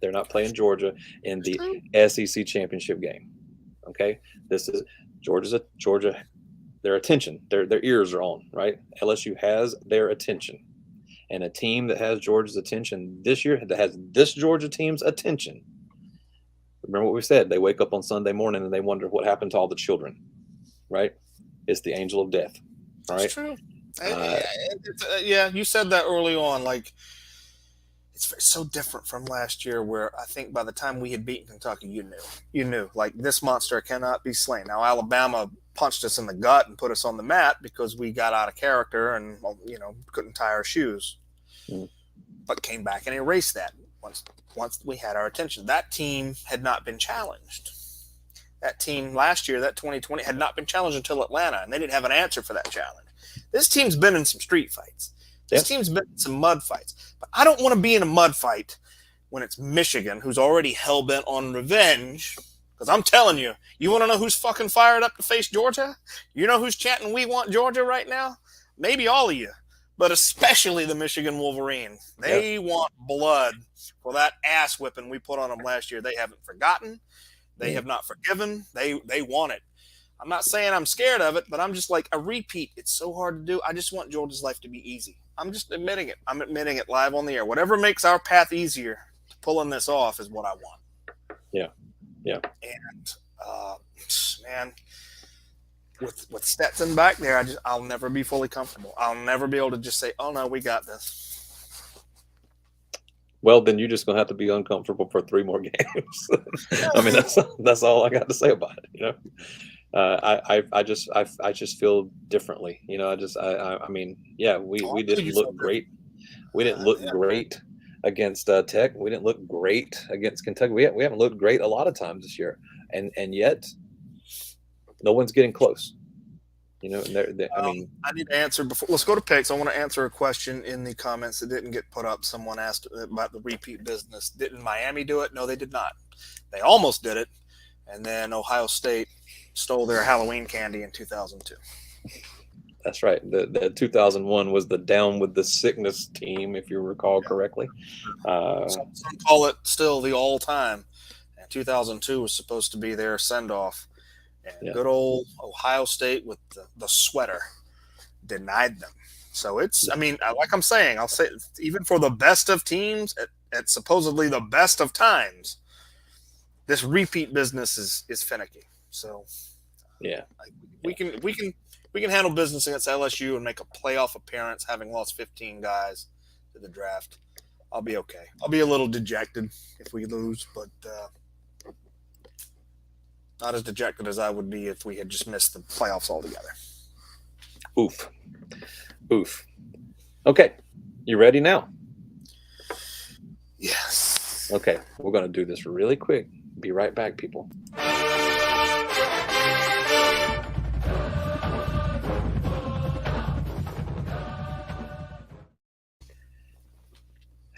They're not playing Georgia in the SEC championship game. Okay, this is Georgia. Their attention, their ears are on, right? LSU has their attention, and a team that has Georgia's attention this year, that has this Georgia team's attention. Remember what we said? They wake up on Sunday morning and they wonder what happened to all the children, right? It's the angel of death, right? That's true. Yeah, you said that early on. Like, it's so different from last year, where I think by the time we had beaten Kentucky, you knew, like, this monster cannot be slain. Now, Alabama punched us in the gut and put us on the mat because we got out of character and couldn't tie our shoes, but came back and erased that once we had our attention. That team had not been challenged. That team last year, that 2020, had not been challenged until Atlanta, and they didn't have an answer for that challenge. This team's been in some street fights. This team's been in some mud fights. But I don't want to be in a mud fight when it's Michigan, who's already hell-bent on revenge. Because I'm telling you, you want to know who's fucking fired up to face Georgia? You know who's chanting, "We want Georgia" right now? Maybe all of you, but especially the Michigan Wolverines. They want blood for that ass whipping we put on them last year. They haven't forgotten. They have not forgiven. They want it. I'm not saying I'm scared of it, but I'm just like, a repeat, it's so hard to do. I just want Georgia's life to be easy. I'm just admitting it. I'm admitting it live on the air. Whatever makes our path easier to pulling this off is what I want. Yeah. And, man, with Stetson back there, I'll never be fully comfortable. I'll never be able to just say, "Oh, no, we got this." Well, then you're just going to have to be uncomfortable for 3 more games. I mean, that's all I got to say about it, I just feel differently. I mean, we didn't look great. We didn't look great against Tech. We didn't look great against Kentucky. We haven't looked great a lot of times this year, and yet no one's getting close. I need to answer before. Let's go to picks. I want to answer a question in the comments that didn't get put up. Someone asked about the repeat business. Didn't Miami do it? No, they did not. They almost did it, and then Ohio State stole their Halloween candy in 2002. That's right. The 2001 was the down with the sickness team, if you recall correctly. Some call it still the all-time. And 2002 was supposed to be their send-off. And good old Ohio State with the sweater denied them. So it's, I mean, like I'm saying, I'll say, even for the best of teams at supposedly the best of times, this repeat business is finicky. So we can handle business against LSU and make a playoff appearance, having lost 15 guys to the draft. I'll be okay. I'll be a little dejected if we lose, but not as dejected as I would be if we had just missed the playoffs altogether. Oof. Okay, you ready now? Yes. Okay, we're going to do this really quick. Be right back, people.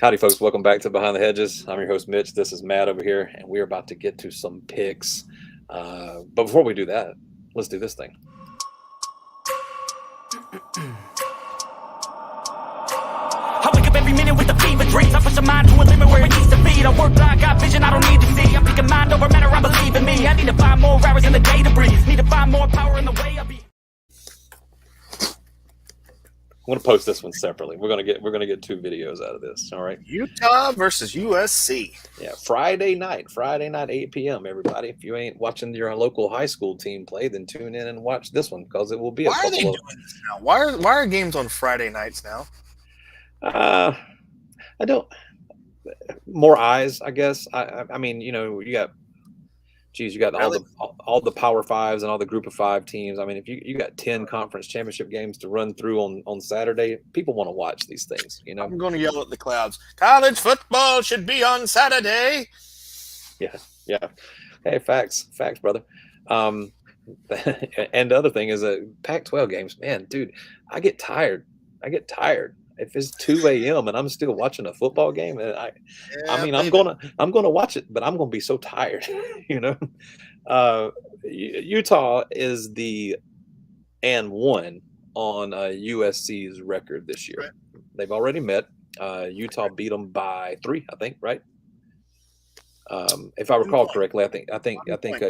Howdy, folks. Welcome back to Behind the Hedges. I'm your host, Mitch. This is Matt over here, and we're about to get to some picks. But before we do that, let's do this thing. I wake up every minute with a fever dreams. I push a mind to a limit where it needs to be. I work blind, got vision I don't need to see. I'm picking mind over matter, I believe in me. I need to find more hours in the day to breathe. Need to find more power in the way I be. I'm gonna post this one separately. We're gonna get 2 videos out of this. All right. Utah versus USC. Yeah, Friday night, 8 p.m. Everybody, if you ain't watching your local high school team play, then tune in and watch this one because it will be a Why are they couple doing this now? Why are games on Friday nights now? of. I don't. More eyes, I guess. I mean, you know, you got Really? all the Power Fives and all the Group of 5 teams. I mean, if you got 10 conference championship games to run through on Saturday, people want to watch these things. You know. I'm going to yell at the clouds. College football should be on Saturday. Yeah. Hey, facts, brother. And the other thing is that Pac-12 games, man, dude, I get tired. If it's 2 a.m. and I'm still watching a football game, and I'm gonna watch it, but I'm gonna be so tired, you know. Utah is the and 1 on USC's record this year. Right. They've already met. Utah beat them by 3, I think, right? If I recall correctly, I think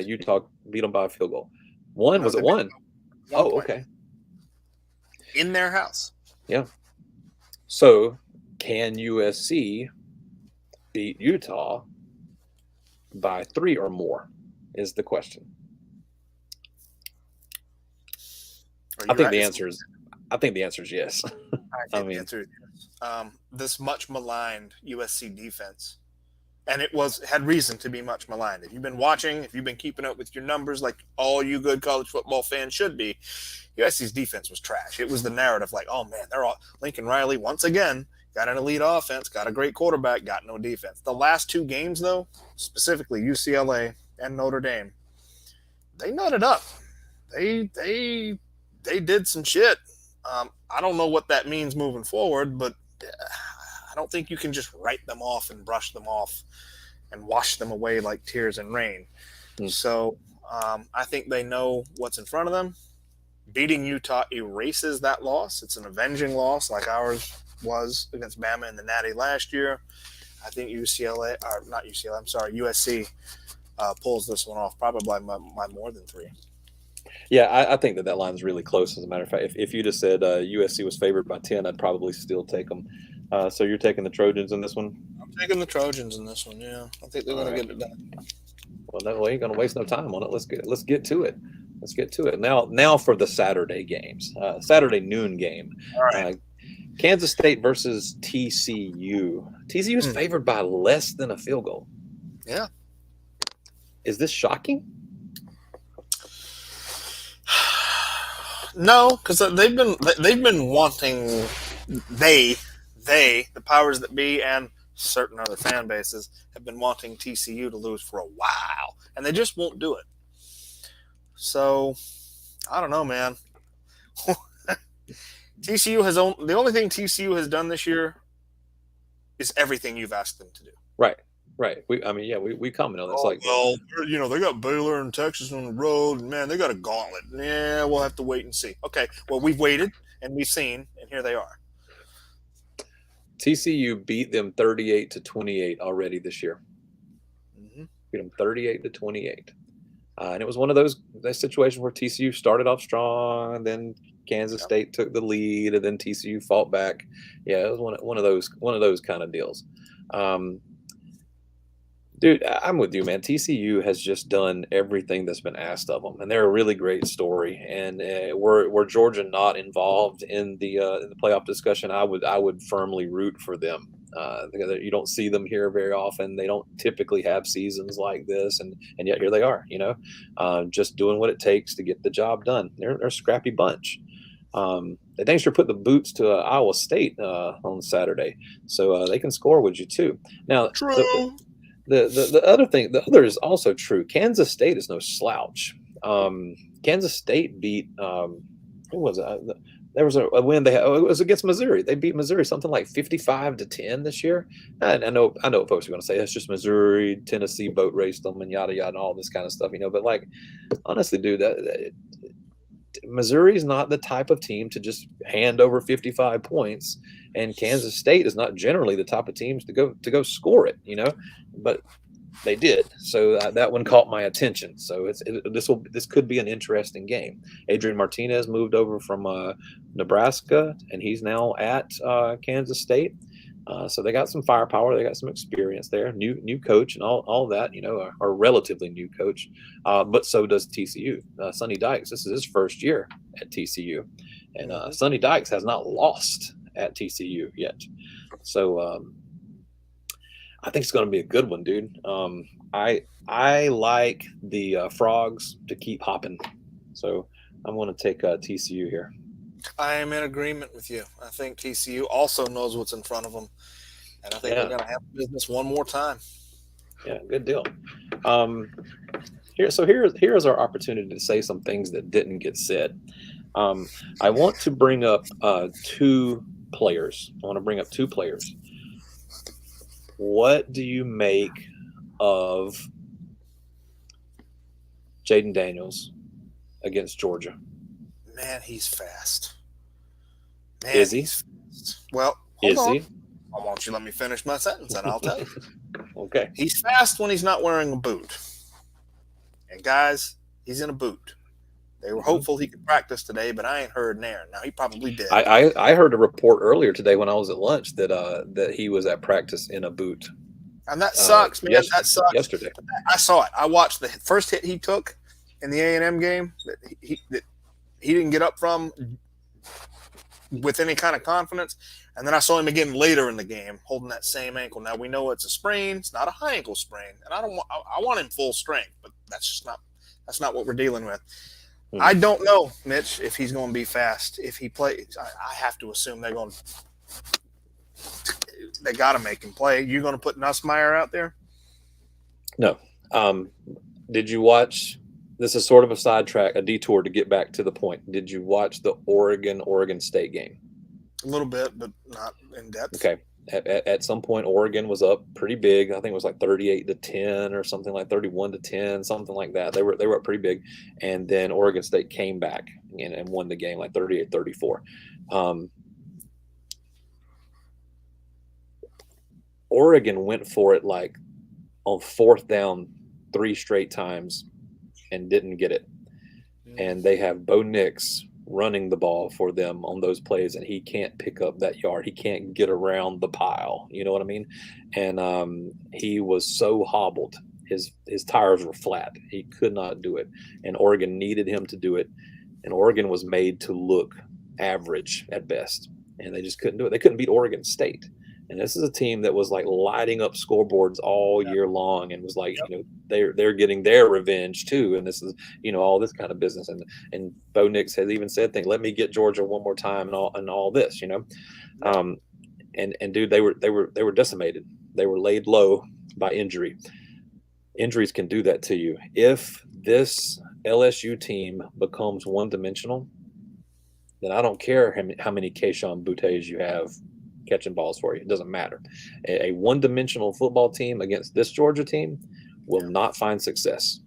Utah beat them by a field goal. Was it 1? Oh, okay. In their house. Yeah. So, can USC beat Utah by 3 or more? Is the question. I think the answer is yes. I mean, the answer is yes. This much maligned USC defense, and it had reason to be much maligned. If you've been watching, if you've been keeping up with your numbers, like all you good college football fans should be, USC's defense was trash. It was the narrative, like, oh man, they're all Lincoln Riley once again got an elite offense, got a great quarterback, got no defense. The last 2 games, though, specifically UCLA and Notre Dame, they nutted up. They did some shit. I don't know what that means moving forward, but I don't think you can just write them off and brush them off and wash them away like tears in rain. So I think they know what's in front of them. Beating Utah erases that loss. It's an avenging loss like ours was against Bama in the Natty last year. I think USC pulls this one off probably by more than 3. Yeah, I think that line is really close. As a matter of fact, if you just said USC was favored by 10, I'd probably still take them. So you're taking the Trojans in this one? I'm taking the Trojans in this one, yeah. I think they're going to get it done. Well, no, we ain't going to waste no time on it. Let's get to it. Now for the Saturday games. Saturday noon game. All right. Kansas State versus TCU. TCU is favored by less than a field goal. Yeah. Is this shocking? No, because they've been wanting the powers that be and certain other fan bases have been wanting TCU to lose for a while, and they just won't do it. So I don't know, man. The only thing TCU has done this year is everything you've asked them to do. Right. We comment on this. They got Baylor and Texas on the road, and man, they got a gauntlet. Yeah, we'll have to wait and see. Okay, well, we've waited and we've seen, and here they are. TCU beat them 38-28 already this year. Mm-hmm. Beat them 38-28, and it was one of those situations where TCU started off strong, and then Kansas State took the lead, and then TCU fought back. Yeah, it was one of those kind of deals. Dude, I'm with you, man. TCU has just done everything that's been asked of them, and they're a really great story. And were Georgia not involved in the playoff discussion, I would firmly root for them. Because you don't see them here very often. They don't typically have seasons like this, and yet here they are. Just doing what it takes to get the job done. They're a scrappy bunch. Thanks for putting the boots to Iowa State on Saturday, so they can score with you too. Now, true. The other is also true. Kansas State is no slouch. Kansas State beat who was it? There was a win it was against Missouri. They beat Missouri something like 55-10 this year. I know what folks are going to say. That's just Missouri, Tennessee boat raced them and yada yada and all this kind of stuff, But like, honestly, dude, Missouri's not the type of team to just hand over 55 points, and Kansas State is not generally the type of teams to go score it, but they did. So that one caught my attention. So this could be an interesting game. Adrian Martinez moved over from Nebraska, and he's now at Kansas State. So they got some firepower, they got some experience there. New coach and all that, a relatively new coach. But so does TCU. Sonny Dykes, this is his first year at TCU, and Sonny Dykes has not lost at TCU yet. So I think it's going to be a good one, dude. I like the Frogs to keep hopping, so I'm going to take TCU here. I am in agreement with you. I think TCU also knows what's in front of them, and I think they're going to have business one more time. Yeah, good deal. Here's our opportunity to say some things that didn't get said. I want to bring up two players. What do you make of Jaden Daniels against Georgia? Man, he's fast. Is he? Fast. Well, hold on. Why don't you let me finish my sentence, and I'll tell you. Okay. He's fast when he's not wearing a boot. And guys, he's in a boot. They were hopeful he could practice today, but I ain't heard nair. Now, he probably did. I heard a report earlier today when I was at lunch that he was at practice in a boot. And that sucks, man. That sucks. Yesterday. I saw it. I watched the first hit he took in the A&M game that he didn't get up from with any kind of confidence. And then I saw him again later in the game holding that same ankle. Now, we know it's a sprain. It's not a high ankle sprain. And I want him full strength, but that's not what we're dealing with. I don't know, Mitch, if he's going to be fast. If he plays, I have to assume they got to make him play. You going to put Nussmeier out there? No. Did you watch? This is sort of a detour to get back to the point. Did you watch the Oregon State game? A little bit, but not in depth. Okay. At some point, Oregon was up pretty big. I think it was like 38-10 or something, like 31-10, something like that. They were up pretty big, and then Oregon State came back and won the game like 38-34. Oregon went for it like on fourth down 3 straight times and didn't get it. And they have Bo Nix running the ball for them on those plays, and he can't pick up that yard. He can't get around the pile. You know what I mean? And he was so hobbled. His tires were flat. He could not do it. And Oregon needed him to do it. And Oregon was made to look average at best. And they just couldn't do it. They couldn't beat Oregon State. And this is a team that was like lighting up scoreboards all year long, and was like, they're getting their revenge too. And this is, all this kind of business. And Bo Nix has even said things, let me get Georgia one more time and all this, and dude, they were decimated. They were laid low by injury. Injuries can do that to you. If this LSU team becomes one-dimensional, then I don't care how many Keyshawn Bouttes you have catching balls for you. It doesn't matter. A one-dimensional football team against this Georgia team will not find success.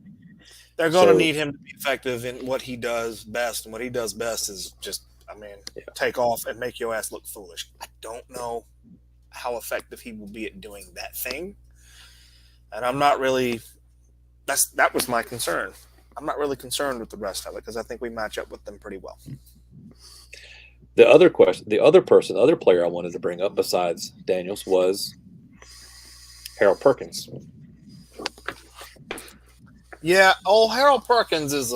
They're going to need him to be effective in what he does best, and what he does best is just, take off and make your ass look foolish. I don't know how effective he will be at doing that thing, and I'm not really – that was my concern. I'm not really concerned with the rest of it because I think we match up with them pretty well. The other player I wanted to bring up besides Daniels was Harold Perkins. Yeah, old Harold Perkins is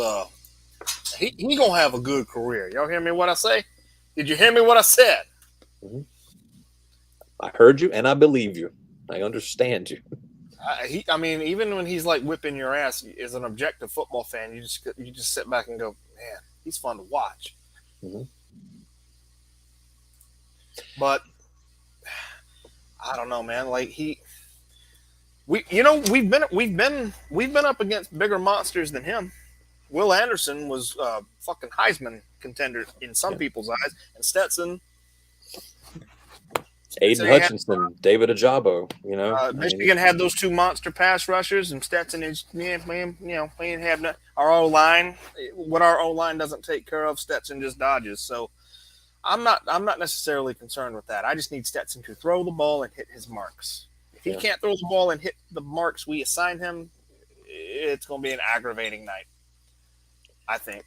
he gonna have a good career. Y'all hear me what I say? Did you hear me what I said? Mm-hmm. I heard you and I believe you. I understand you. Even when he's like whipping your ass as an objective football fan, you just sit back and go, man, he's fun to watch. Mm-hmm. But I don't know, man. Like we've been up against bigger monsters than him. Will Anderson was fucking Heisman contender in some people's eyes, and Stetson Aiden Hutchinson, David Ajabo. Michigan had those two monster pass rushers, and Stetson is, we ain't have our O line. What our O line doesn't take care of, Stetson just dodges. So I'm not necessarily concerned with that. I just need Stetson to throw the ball and hit his marks. If he can't throw the ball and hit the marks we assign him, it's going to be an aggravating night, I think.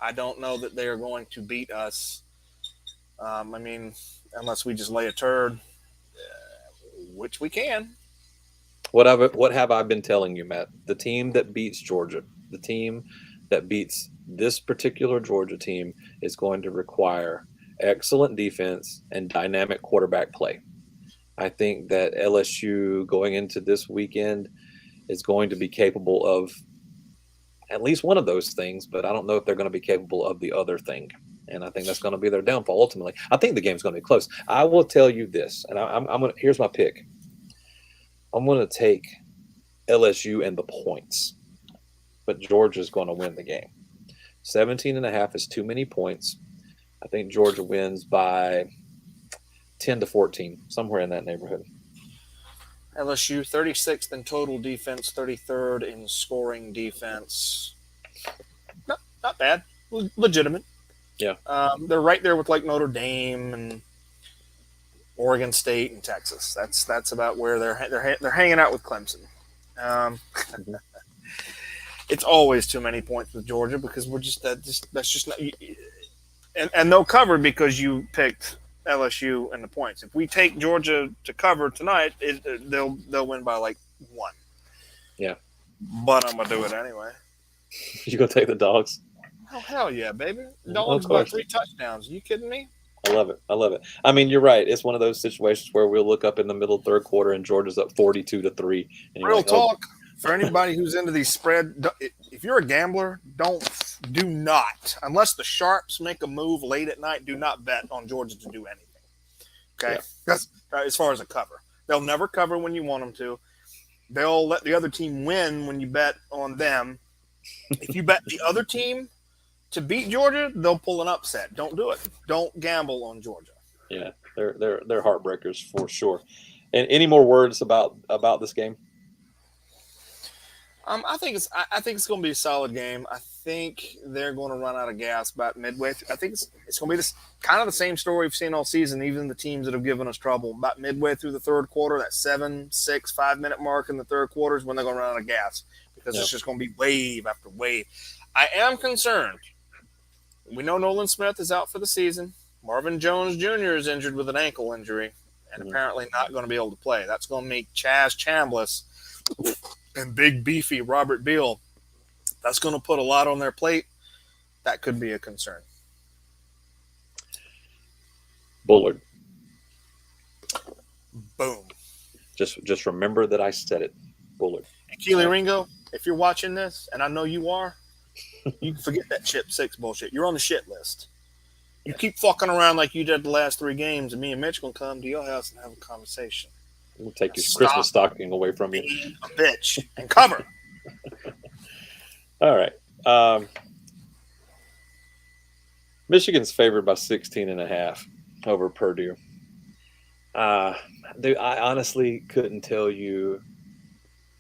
I don't know that they are going to beat us. Unless we just lay a turd, which we can. What have I been telling you, Matt? The team that beats Georgia, the team that beats this particular Georgia team is going to require excellent defense and dynamic quarterback play. I think that LSU going into this weekend is going to be capable of at least one of those things, but I don't know if they're going to be capable of the other thing. And I think that's going to be their downfall ultimately. I think the game's going to be close. I will tell you this, and I'm going to, here's my pick. I'm going to take LSU and the points, but Georgia's going to win the game. 17.5 is too many points. I think Georgia wins by 10-14, somewhere in that neighborhood. LSU 36th in total defense, 33rd in scoring defense. Not bad, legitimate. Yeah, they're right there with like Notre Dame and Oregon State and Texas. That's about where they're hanging out with Clemson. It's always too many points with Georgia because that's just not. And they'll cover because you picked LSU and the points. If we take Georgia to cover tonight, they'll win by like 1. Yeah, but I'm gonna do it anyway. You gonna take the Dogs? Oh, hell yeah, baby. Dawgs got 3 touchdowns. Are you kidding me? I love it. I mean, you're right. It's one of those situations where we'll look up in the middle of third quarter and Georgia's up 42-3. Real talk, for anybody who's into these spread, if you're a gambler, do not, unless the sharps make a move late at night, do not bet on Georgia to do anything. Okay? Yeah. That's as far as a cover. They'll never cover when you want them to. They'll let the other team win when you bet on them. If you bet the other team to beat Georgia, they'll pull an upset. Don't do it. Don't gamble on Georgia. Yeah, they're heartbreakers for sure. And any more words about this game? I think it's going to be a solid game. I think they're going to run out of gas about midway. I think it's going to be this kind of the same story we've seen all season. Even the teams that have given us trouble about midway through the third quarter, that 7, 6, 5 minute mark in the third quarter is when they're going to run out of gas because it's just going to be wave after wave. I am concerned. We know Nolan Smith is out for the season. Marvin Jones Jr. is injured with an ankle injury and apparently not going to be able to play. That's going to make Chaz Chambliss and big beefy Robert Beal. That's going to put a lot on their plate. That could be a concern. Bullard. Boom. Just remember that I said it. Bullard. And Keely Ringo, if you're watching this, and I know you are, you can forget that chip 6 bullshit. You're on the shit list. You keep fucking around like you did the last 3 games, and me and Mitch going to come to your house and have a conversation. We'll take your Christmas stocking away from you. Being a bitch and cover. All right. Michigan's favored by 16.5 over Purdue. I honestly couldn't tell you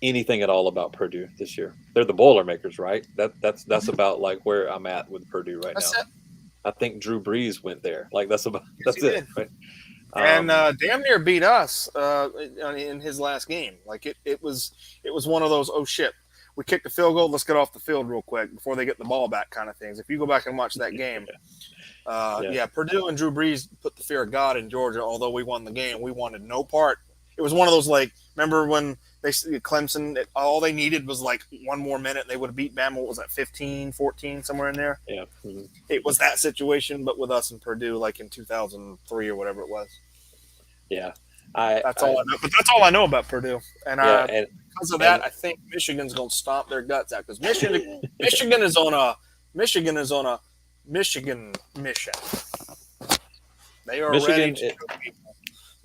anything at all about Purdue this year. They're the Boilermakers, right? That's about like where I'm at with Purdue right now. I think Drew Brees went there. Like that's it. Right? And damn near beat us in his last game. Like it was one of those, oh shit, we kicked the field goal, let's get off the field real quick before they get the ball back kind of things. If you go back and watch that game, Purdue and Drew Brees put the fear of God in Georgia. Although we won the game, we wanted no part. It was one of those, like, remember when Clemson, all they needed was like 1 more minute. They would have beat Bama. What was that, 15, 14, somewhere in there? Yeah. Mm-hmm. It was that situation, but with us and Purdue, like in 2003 or whatever it was. Yeah. That's all I know. But that's all I know about Purdue. And because of that, I think Michigan's going to stomp their guts out because Michigan is on a Michigan mission. They are ready.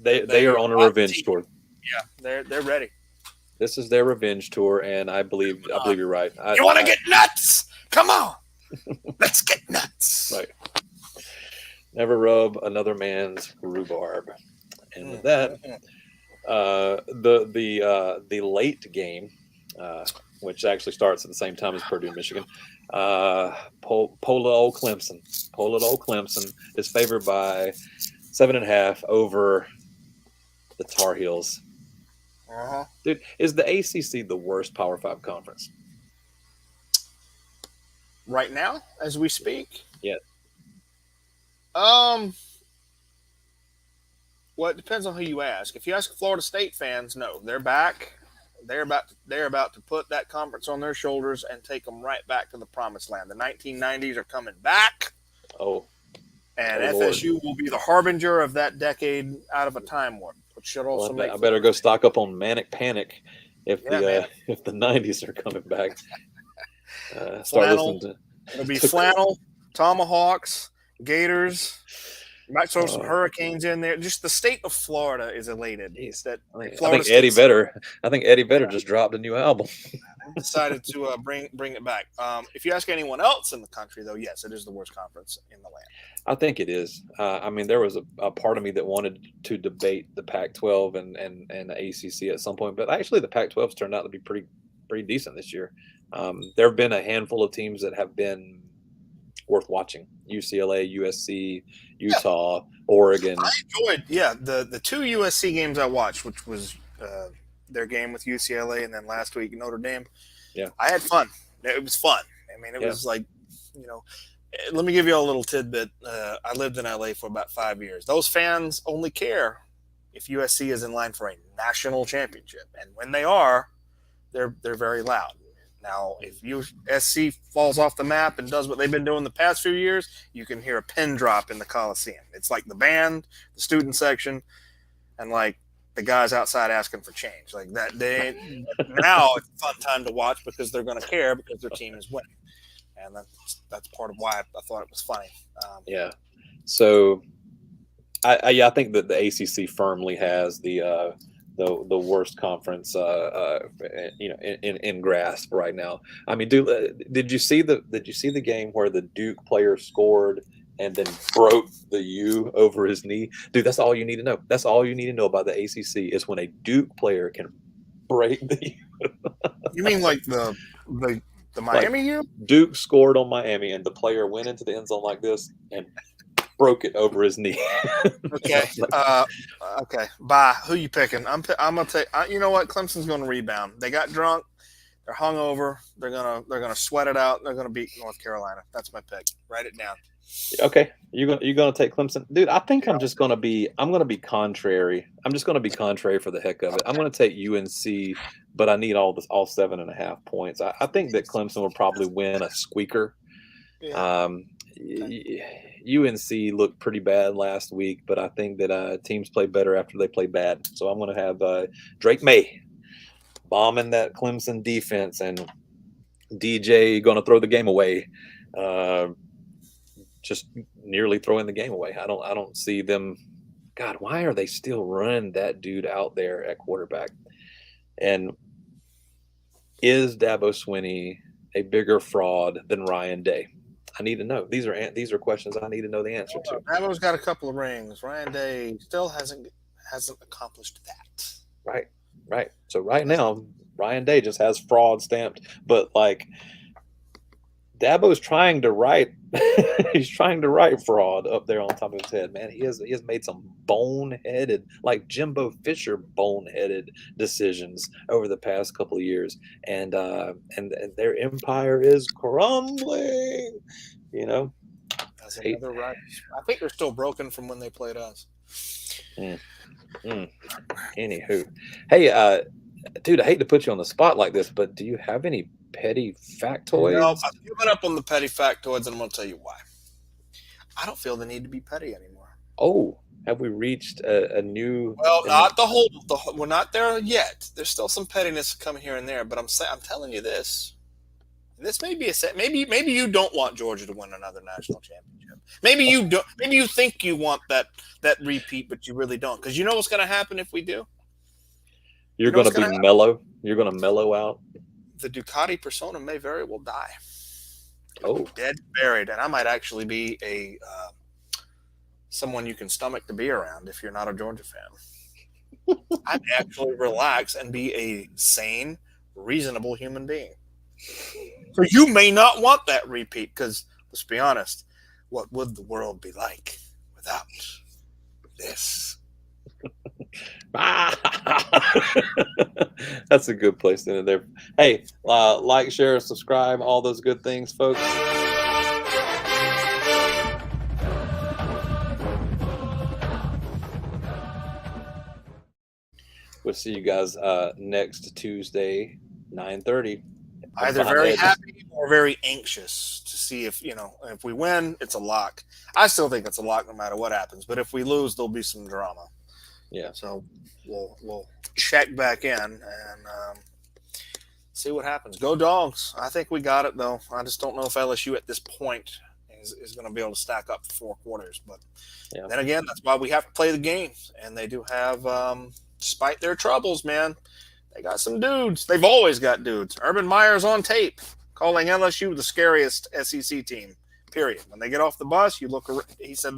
They are on a revenge tour. Yeah, they're ready. This is their revenge tour, and I believe you're right. You want to get nuts? Come on, let's get nuts. Right. Never rub another man's rhubarb. And with that, the late game, which actually starts at the same time as Purdue and Michigan, Polar Old Clemson is favored by 7.5 over the Tar Heels. Dude, is the ACC the worst Power 5 conference? Right now, as we speak? Yeah. Well, it depends on who you ask. If you ask Florida State fans, no, they're back. They're about to put that conference on their shoulders and take them right back to the promised land. The 1990s are coming back. Oh. And FSU Lord. Will be the harbinger of that decade out of a time warp, which should also make. I better go stock up on Manic Panic if the 90s are coming back. Start listening to. It'll be flannel, tomahawks, gators. You might throw some hurricanes in there. Just the state of Florida is elated. I think Eddie Vedder just dropped a new album. Decided to bring it back. If you ask anyone else in the country, though, yes, it is the worst conference in the land. I think it is. I mean, there was a part of me that wanted to debate the Pac-12 and the ACC at some point, but actually the Pac-12's turned out to be pretty decent this year. There have been a handful of teams that have been worth watching: UCLA, USC, Utah, Oregon. I enjoyed, the two USC games I watched, which was their game with UCLA and then last week Notre Dame. Yeah, I had fun. It was fun. I mean, it was like, let me give you a little tidbit. I lived in LA for about 5 years. Those fans only care if USC is in line for a national championship, and when they are, they're very loud. Now, if USC falls off the map and does what they've been doing the past few years, you can hear a pin drop in the Coliseum. It's like the band, the student section, and like the guys outside asking for change. Like that day, now it's a fun time to watch because they're going to care because their team is winning. And that's part of why I thought it was funny. So I think that the ACC firmly has the worst conference, in grasp right now. I mean, did you see the game where the Duke player scored and then broke the U over his knee? Dude, that's all you need to know. That's all you need to know about the ACC is when a Duke player can break the U. You mean like the Miami U? Duke scored on Miami, and the player went into the end zone like this and broke it over his knee. Okay. Okay. Bye. Who you picking? I'm gonna take. You know what? Clemson's gonna rebound. They got drunk. They're hungover. They're gonna sweat it out. They're gonna beat North Carolina. That's my pick. Write it down. Okay. You're gonna take Clemson, dude. I think I'm gonna be contrary. I'm just gonna be contrary for the heck of it. I'm gonna take UNC, but I need all 7.5 points. I think that Clemson will probably win a squeaker. Yeah. UNC looked pretty bad last week, but I think that teams play better after they play bad. So I'm going to have Drake May bombing that Clemson defense, and DJ going to throw the game away, just nearly throwing the game away. I don't see them. God, why are they still running that dude out there at quarterback? And is Dabo Swinney a bigger fraud than Ryan Day? I need to know. These are questions I need to know the answer to. Dabo's got a couple of rings. Ryan Day still hasn't accomplished that. Right. So right now, Ryan Day just has fraud stamped, but like Dabo's trying to write. He's trying to write fraud up there on top of his head, man. He has made some boneheaded, like Jimbo Fisher boneheaded decisions over the past couple of years, and their empire is crumbling. That's another right. I think they're still broken from when they played us. Anywho, hey, dude, I hate to put you on the spot like this, but do you have any petty factoids? No, I've given up on the petty factoids, and I'm going to tell you why. I don't feel the need to be petty anymore. Oh, have we reached a new? Well, not the whole. We're not there yet. There's still some pettiness coming here and there, but I'm telling you this. This may be maybe you don't want Georgia to win another national championship. Maybe you don't. Maybe you think you want that repeat, but you really don't. Because you know what's going to happen if we do. You're going to be mellow. You're going to mellow out. The Ducati persona may very well die. Oh, dead, buried, and I might actually be a someone you can stomach to be around if you're not a Georgia fan. I'd actually relax and be a sane, reasonable human being. So you may not want that repeat because, let's be honest, what would the world be like without this? That's a good place to end it there. Hey, like, share, subscribe, all those good things, folks. We'll see you guys next Tuesday, 9:30. Either very happy or very anxious to see if we win, it's a lock. I still think it's a lock no matter what happens. But if we lose, there'll be some drama. Yeah. So we'll check back in and see what happens. Go Dogs! I think we got it though. I just don't know if LSU at this point is going to be able to stack up for 4 quarters. But then again, that's why we have to play the game. And they do have, despite their troubles, man, they got some dudes. They've always got dudes. Urban Meyer's on tape calling LSU the scariest SEC team, period. When they get off the bus, he said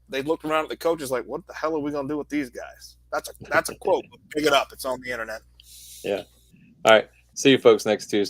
they looked around at the coaches like, what the hell are we going to do with these guys? That's a quote. Pick it up. It's on the internet. Yeah. All right. See you folks next Tuesday.